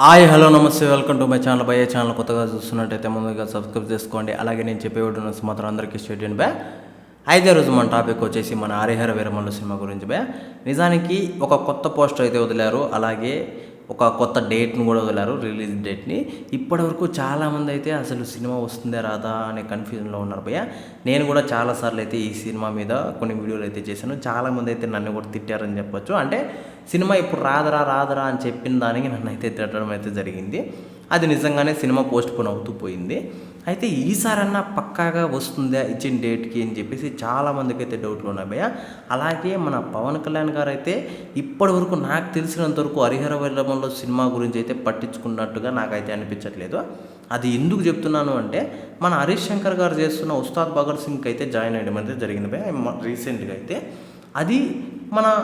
Hi hello నమస్తే welcome to my channel. By channel కొత్తగా చూస్తున్నట్టయితే ముందుగా సబ్స్క్రైబ్ చేసుకోండి. అలాగే నేను చెప్పే వీడియోస్ మాత్రం అందరికీ స్టేడియం బే. అయితే రోజు మన టాపిక్ వచ్చేసి మన హరిహర వీరమల్లు సినిమా గురించి బే. నిజానికి ఒక కొత్త పోస్టర్ అయితే వదిలారు, అలాగే ఒక కొత్త డేట్ను కూడా వదిలారు, రిలీజ్ డేట్ని. ఇప్పటివరకు చాలామంది అయితే అసలు సినిమా వస్తుందే రాదా అనే కన్ఫ్యూజన్లో ఉన్నారు భయ్య. నేను కూడా చాలాసార్లు అయితే ఈ సినిమా మీద కొన్ని వీడియోలు అయితే చేశాను. చాలామంది అయితే నన్ను కూడా తిట్టారని చెప్పొచ్చు. అంటే సినిమా ఇప్పుడు రాదరా అని చెప్పిన దానికి నన్ను అయితే తిట్టడం అయితే జరిగింది. అది నిజంగానే సినిమా పోస్ట్ పోన్ అవుతూ పోయింది. అయితే ఈసారన్నా పక్కాగా వస్తుందా ఇచ్చిన డేట్కి అని చెప్పేసి చాలామందికి అయితే డౌట్లు ఉన్నాయి భయ్య. అలాగే మన పవన్ కళ్యాణ్ గారు అయితే ఇప్పటి వరకు నాకు తెలిసినంతవరకు హరిహర వీరమల్లు సినిమా గురించి అయితే పట్టించుకున్నట్టుగా నాకైతే అనిపించట్లేదు. అది ఎందుకు చెప్తున్నాను అంటే మన హరీష్ శంకర్ గారు చేస్తున్న ఉస్తాద్ భగత్ సింగ్కి అయితే జాయిన్ అయ్యడం అయితే జరిగింది భయ్య రీసెంట్గా అయితే. అది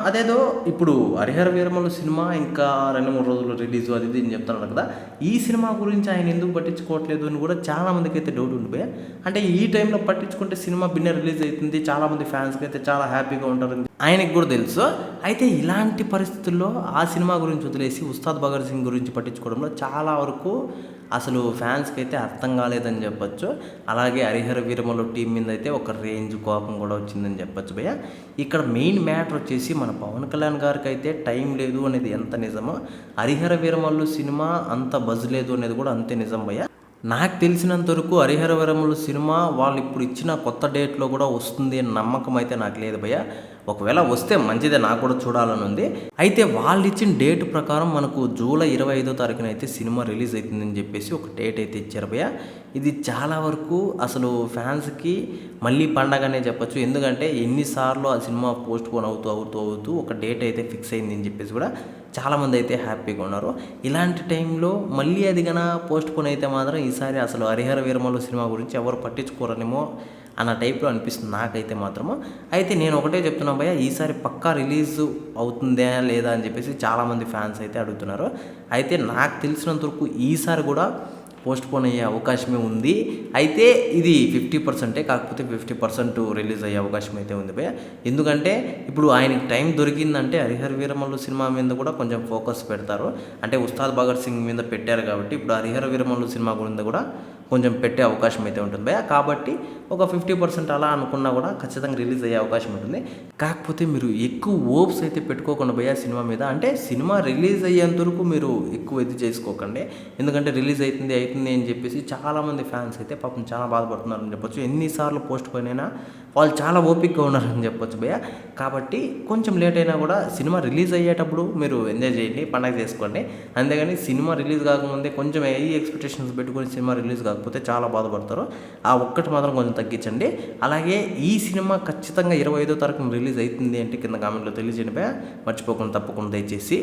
అదేదో ఇప్పుడు హరిహర వీరమల్లు సినిమా ఇంకా 2-3 రోజులు రిలీజ్ అది ఇది అని చెప్తున్నాడు కదా, ఈ సినిమా గురించి ఆయన ఎందుకు పట్టించుకోవట్లేదు అని కూడా చాలామందికి అయితే డౌట్ ఉండిపోయి. అంటే ఈ టైంలో పట్టించుకుంటే సినిమా బిన్న రిలీజ్ అవుతుంది, చాలామంది ఫ్యాన్స్కి అయితే చాలా హ్యాపీగా ఉంటారు ఆయనకి కూడా తెలుసు. అయితే ఇలాంటి పరిస్థితుల్లో ఆ సినిమా గురించి వదిలేసి ఉస్తాద్ భగత్ సింగ్ గురించి పట్టించుకోవడంలో చాలా వరకు అసలు ఫ్యాన్స్కి అయితే అర్థం కాలేదని చెప్పొచ్చు. అలాగే హరిహర వీరమల్లు టీం మీద అయితే ఒక రేంజ్ కోపం కూడా వచ్చిందని చెప్పొచ్చు భయ్య. ఇక్కడ మెయిన్ మ్యాటర్ వచ్చేసి మన పవన్ కళ్యాణ్ గారికి అయితే టైం లేదు అనేది ఎంత నిజమో, హరిహర వీరమల్లు సినిమా అంత బజ్ లేదు అనేది కూడా అంతే నిజం భయ్య. నాకు తెలిసినంతవరకు హరిహర వీరమల్లు సినిమా వాళ్ళు ఇప్పుడు ఇచ్చిన కొత్త డేట్లో కూడా వస్తుంది అని నమ్మకం అయితే నాకు లేదు భయ్య. ఒకవేళ వస్తే మంచిదే, నాకు కూడా చూడాలని ఉంది. అయితే వాళ్ళు ఇచ్చిన డేట్ ప్రకారం మనకు జూలై 25వ తారీఖున అయితే సినిమా రిలీజ్ అవుతుందని చెప్పేసి ఒక డేట్ అయితే ఇచ్చారు భయ్య. ఇది చాలా వరకు అసలు ఫ్యాన్స్కి మళ్ళీ పండగనే చెప్పొచ్చు. ఎందుకంటే ఎన్నిసార్లు ఆ సినిమా పోస్ట్ పోన్ అవుతూ ఒక డేట్ అయితే ఫిక్స్ అయింది అని చెప్పేసి కూడా చాలామంది అయితే హ్యాపీగా ఉన్నారు. ఇలాంటి టైంలో మళ్ళీ అది కన్నా పోస్ట్ పోన్ అయితే మాత్రం ఈసారి అసలు హరిహర వీరమల్లు సినిమా గురించి ఎవరు పట్టించుకోరనేమో అన్న టైప్లో అనిపిస్తుంది నాకైతే మాత్రము. అయితే నేను ఒకటే చెప్తున్నాను భయ్య, ఈసారి పక్కా రిలీజ్ అవుతుందా లేదా అని చెప్పేసి చాలామంది ఫ్యాన్స్ అయితే అడుగుతున్నారు. అయితే నాకు తెలిసినంతవరకు ఈసారి కూడా పోస్ట్ పోన్ అయ్యే అవకాశమే ఉంది. అయితే ఇది 50%, కాకపోతే 50% రిలీజ్ అయ్యే అవకాశం అయితే ఉంది భయ్య. ఎందుకంటే ఇప్పుడు ఆయనకి టైం దొరికిందంటే హరిహర వీరమల్లు సినిమా మీద కూడా కొంచెం ఫోకస్ పెడతారు. అంటే ఉస్తాద్ భగత్ సింగ్ మీద పెట్టారు కాబట్టి ఇప్పుడు హరిహర వీరమల్లు సినిమా గురించి కూడా కొంచెం పెట్టే అవకాశం అయితే ఉంటుంది భయ్య. కాబట్టి ఒక 50% అలా అనుకున్నా కూడా ఖచ్చితంగా రిలీజ్ అయ్యే అవకాశం ఉంటుంది. కాకపోతే మీరు ఎక్కువ హోప్స్ అయితే పెట్టుకోకుండా భయ్య సినిమా మీద. అంటే సినిమా రిలీజ్ అయ్యేంత వరకు మీరు ఎక్కువ ఇది చేసుకోకండి. ఎందుకంటే రిలీజ్ అవుతుంది అని చెప్పేసి చాలామంది ఫ్యాన్స్ అయితే పాపం చాలా బాధపడుతున్నారని చెప్పొచ్చు. ఎన్నిసార్లు పోస్ట్ పోయిన అయినా వాళ్ళు చాలా ఓపికగా ఉన్నారని చెప్పొచ్చు భయ్య. కాబట్టి కొంచెం లేట్ అయినా కూడా సినిమా రిలీజ్ అయ్యేటప్పుడు మీరు ఎంజాయ్ చేయండి, పండగ చేసుకోండి. అంతేగాని సినిమా రిలీజ్ కాకముందే కొంచెం ఈ ఎక్స్పెక్టేషన్స్ పెట్టుకొని సినిమా రిలీజ్ కాకపోతే చాలా బాధపడతారు. ఆ ఒక్కటి మాత్రం కొంచెం తగ్గించండి. అలాగే ఈ సినిమా ఖచ్చితంగా 25వ తారీఖున రిలీజ్ అవుతుంది అంటే కింద కామెంట్లో తెలియజేయండి భయ్య. మర్చిపోకుండా తప్పకుండా దయచేసి.